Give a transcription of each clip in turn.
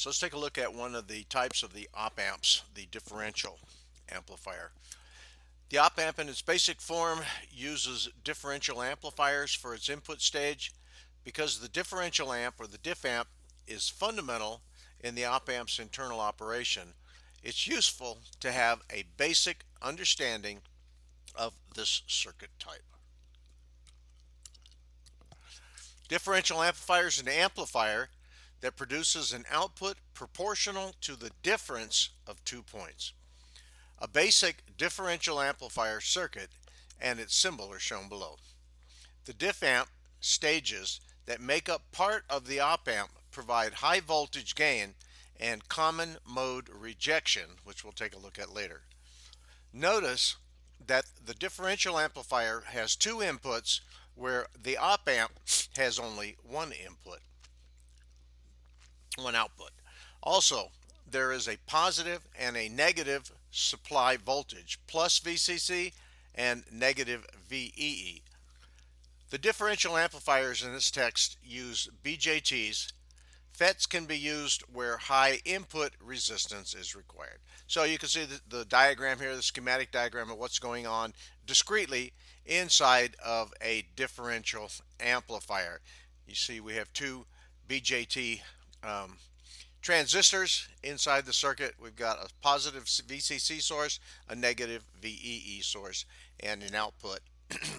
So let's take a look at one of the types of the op amps, the differential amplifier. The op amp in its basic form uses differential amplifiers for its input stage. Because the differential amp or the diff amp is fundamental in the op amp's internal operation, it's useful to have a basic understanding of this circuit type. Differential amplifier is an amplifier that produces an output proportional to the difference of 2 points. A basic differential amplifier circuit and its symbol are shown below. The diff amp stages that make up part of the op amp provide high voltage gain and common mode rejection, which we'll take a look at later. Notice that the differential amplifier has two inputs where the op amp has only one output. Also, there is a positive and a negative supply voltage, plus VCC and negative VEE. The differential amplifiers in this text use BJTs. FETs can be used where high input resistance is required. So you can see the diagram here, the schematic diagram of what's going on discretely inside of a differential amplifier. You see we have two BJT transistors inside the circuit. We've got a positive VCC source, a negative VEE source, and an output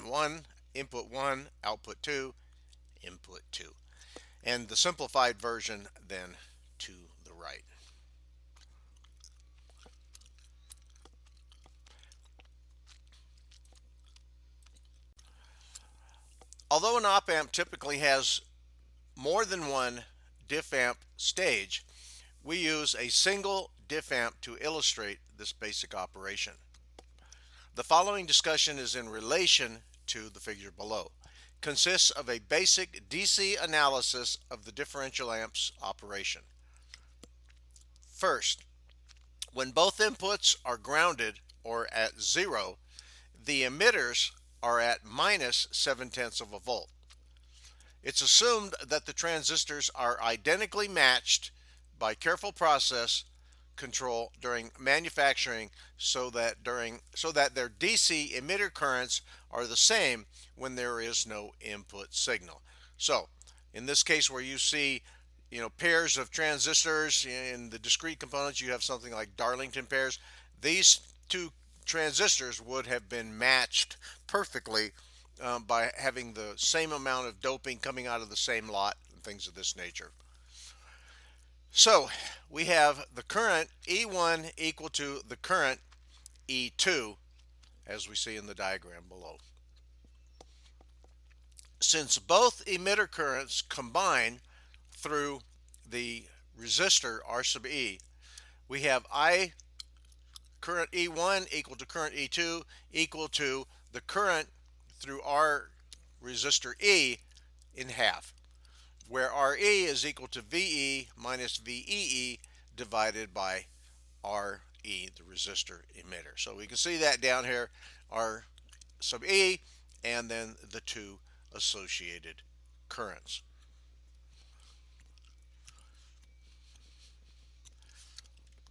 1, input 1, output 2, input 2. And the simplified version then to the right. Although an op amp typically has more than one diff amp stage, we use a single diff amp to illustrate this basic operation. The following discussion is in relation to the figure below. Consists of a basic DC analysis of the differential amp's operation. First, when both inputs are grounded or at zero, the emitters are at minus 7/10 of a volt. It's assumed that the transistors are identically matched by careful process control during manufacturing so that their DC emitter currents are the same when there is no input signal. So in this case where you see pairs of transistors in the discrete components, you have something like Darlington pairs. These two transistors would have been matched perfectly by having the same amount of doping coming out of the same lot and things of this nature. So we have the current E1 equal to the current E2 as we see in the diagram below. Since both emitter currents combine through the resistor R sub E, we have I current E1 equal to current E2 equal to the current through R resistor E in half, where RE is equal to VE minus VEE divided by RE, the resistor emitter. So we can see that down here, R sub E, and then the two associated currents.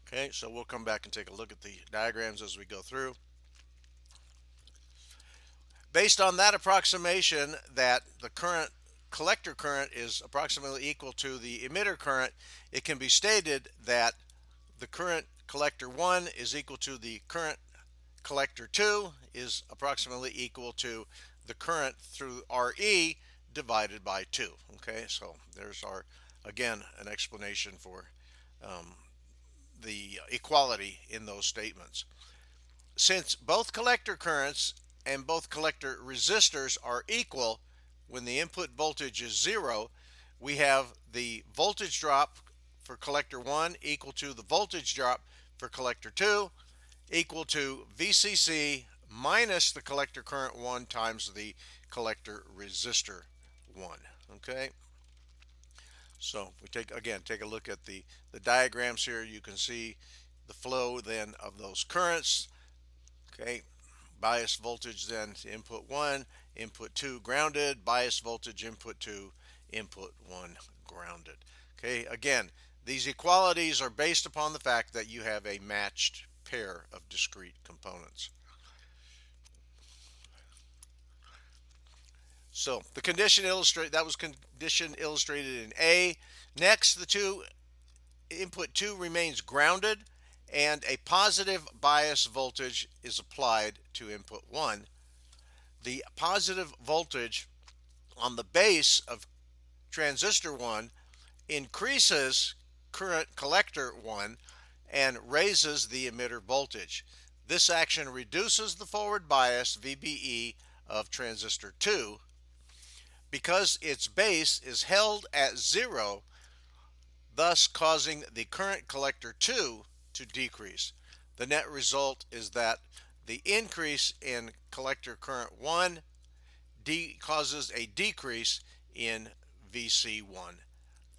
Okay, so we'll come back and take a look at the diagrams as we go through. Based on that approximation that the current collector current is approximately equal to the emitter current, it can be stated that the current collector 1 is equal to the current collector 2 is approximately equal to the current through RE divided by 2. Okay, so there's our, again, an explanation for the equality in those statements. Since both collector currents and both collector resistors are equal when the input voltage is 0, we have the voltage drop for collector 1 equal to the voltage drop for collector 2 equal to VCC minus the collector current 1 times the collector resistor 1. Okay, so we take a look at the diagrams here. You can see the flow then of those currents. Okay, bias voltage then to input 1, input 2 grounded, bias voltage input 2, input 1 grounded. Okay, again, These equalities are based upon the fact that you have a matched pair of discrete components. So the condition condition illustrated in A. Next, the input 2 remains grounded and a positive bias voltage is applied to input 1. The positive voltage on the base of transistor 1 increases current collector 1 and raises the emitter voltage. This action reduces the forward bias VBE of transistor 2. Because its base is held at 0, thus causing the current collector 2 to decrease. The net result is that the increase in collector current 1 causes a decrease in VC1,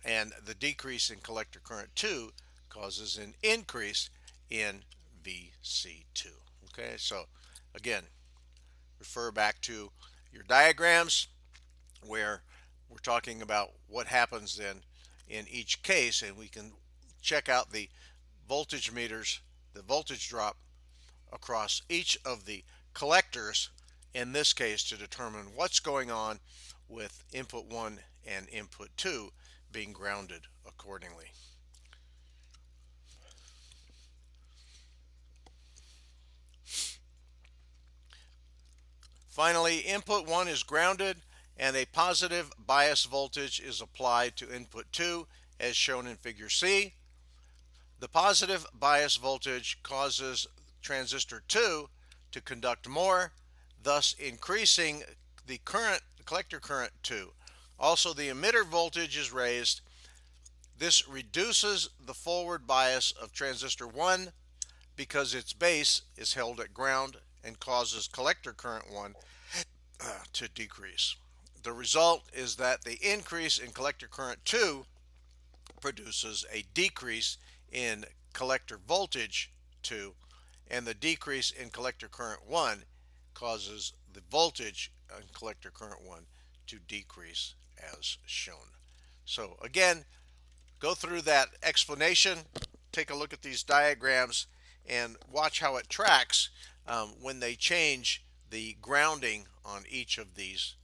and the decrease in collector current 2 causes an increase in VC2. Okay, so again, refer back to your diagrams where we're talking about what happens then in each case, and we can check out the voltage meters, the voltage drop across each of the collectors in this case to determine what's going on with input 1 and input 2 being grounded accordingly. Finally, input 1 is grounded and a positive bias voltage is applied to input 2 as shown in figure C. The positive bias voltage causes transistor 2 to conduct more, thus increasing the collector current 2. Also, the emitter voltage is raised. This reduces the forward bias of transistor 1 because its base is held at ground and causes collector current 1 to decrease. The result is that the increase in collector current 2 produces a decrease in collector voltage 2, and the decrease in collector current 1 causes the voltage in collector current 1 to decrease as shown. So again, go through that explanation, take a look at these diagrams, and watch how it tracks when they change the grounding on each of these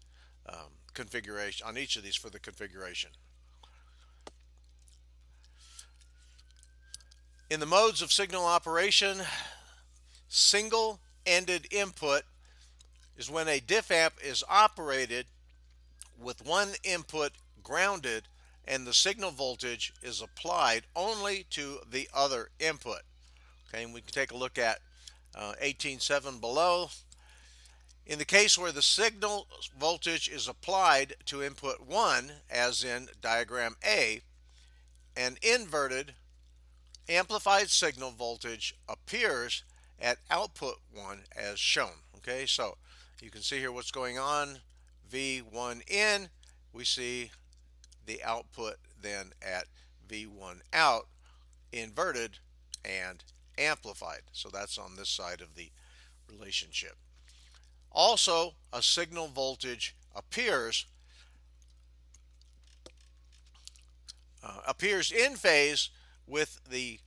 for the configuration. In the modes of signal operation, single-ended input is when a diff amp is operated with one input grounded and the signal voltage is applied only to the other input. Okay, and we can take a look at 18.7 below. In the case where the signal voltage is applied to input 1, as in diagram A, an inverted amplified signal voltage appears at output 1 as shown. Okay, so you can see here what's going on. V1 in, we see the output then at V1 out, inverted and amplified. So that's on this side of the relationship. Also, a signal voltage appears in phase with the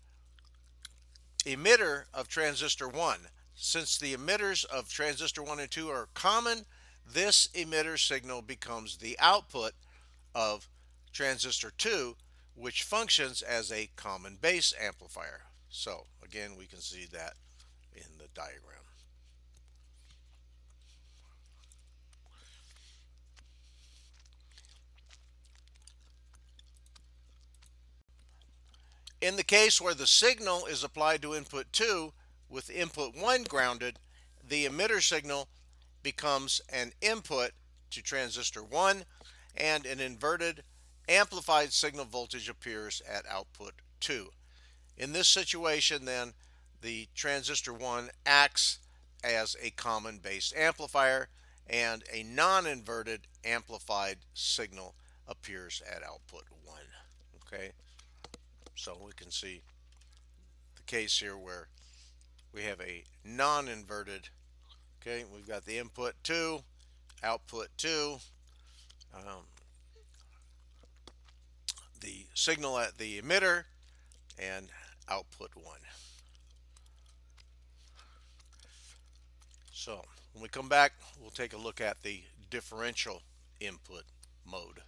emitter of transistor 1. Since the emitters of transistor 1 and 2 are common, this emitter signal becomes the output of transistor 2, which functions as a common base amplifier. So again, we can see that in the diagram. In the case where the signal is applied to input 2 with input 1 grounded, the emitter signal becomes an input to transistor 1 and an inverted amplified signal voltage appears at output 2. In this situation then, the transistor 1 acts as a common base amplifier and a non-inverted amplified signal appears at output 1. Okay, so we can see the case here where we have a non-inverted, okay, we've got the input 2, output 2, the signal at the emitter and output 1. So when we come back, we'll take a look at the differential input mode.